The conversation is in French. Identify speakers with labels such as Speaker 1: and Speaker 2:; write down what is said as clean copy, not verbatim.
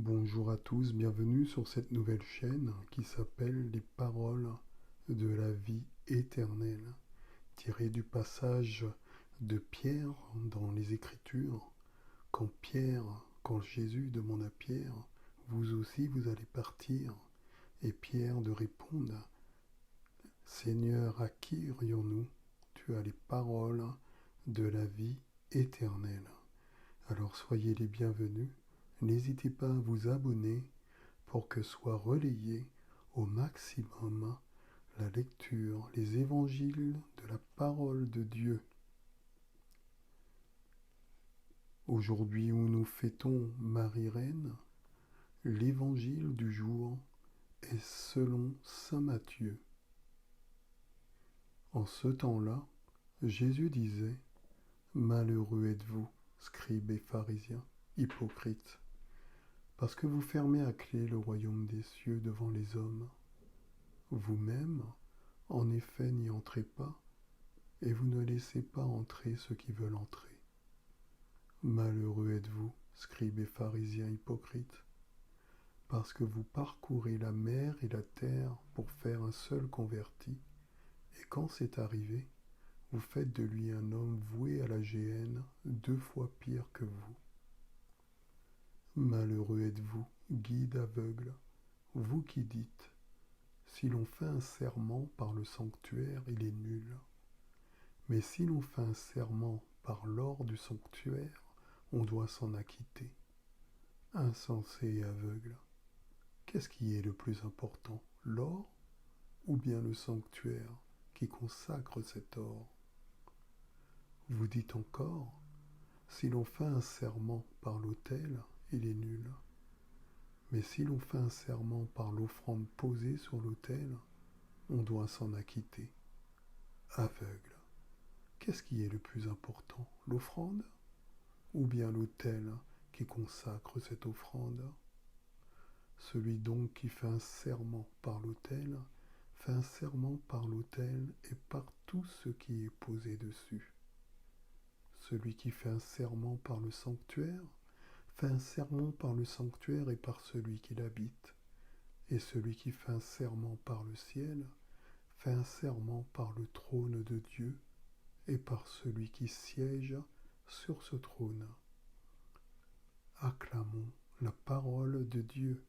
Speaker 1: Bonjour à tous, bienvenue sur cette nouvelle chaîne qui s'appelle Les Paroles de la vie éternelle, tirée du passage de Pierre dans les Écritures, quand Jésus demande à Pierre, vous aussi vous allez partir, et Pierre de répondre, Seigneur, à qui irions-nous? Tu as les paroles de la vie éternelle. Alors soyez les bienvenus. N'hésitez pas à vous abonner pour que soit relayé au maximum la lecture, les évangiles de la parole de Dieu. Aujourd'hui où nous fêtons Marie-Reine, l'évangile du jour est selon saint Matthieu. En ce temps-là, Jésus disait, malheureux êtes-vous, scribes et pharisiens, hypocrites, parce que vous fermez à clé le royaume des cieux devant les hommes. Vous-même, en effet, n'y entrez pas, et vous ne laissez pas entrer ceux qui veulent entrer. Malheureux êtes-vous, scribes et pharisiens hypocrites, parce que vous parcourez la mer et la terre pour faire un seul converti, et quand c'est arrivé, vous faites de lui un homme voué à la géhenne 2 fois pire que vous. Malheureux êtes-vous, guides aveugles, vous qui dites, si l'on fait un serment par le sanctuaire, il est nul. Mais si l'on fait un serment par l'or du sanctuaire, on doit s'en acquitter. Insensé et aveugle, qu'est-ce qui est le plus important, l'or ou bien le sanctuaire qui consacre cet or? Vous dites encore, si l'on fait un serment par l'autel, il est nul. Mais si l'on fait un serment par l'offrande posée sur l'autel, on doit s'en acquitter. Aveugle, qu'est-ce qui est le plus important, l'offrande ou bien l'autel qui consacre cette offrande? Celui donc qui fait un serment par l'autel, fait un serment par l'autel et par tout ce qui est posé dessus. Celui qui fait un serment par le sanctuaire, fait un serment par le sanctuaire et par celui qui l'habite. Et celui qui fait un serment par le ciel, fait un serment par le trône de Dieu et par celui qui siège sur ce trône. Acclamons la parole de Dieu.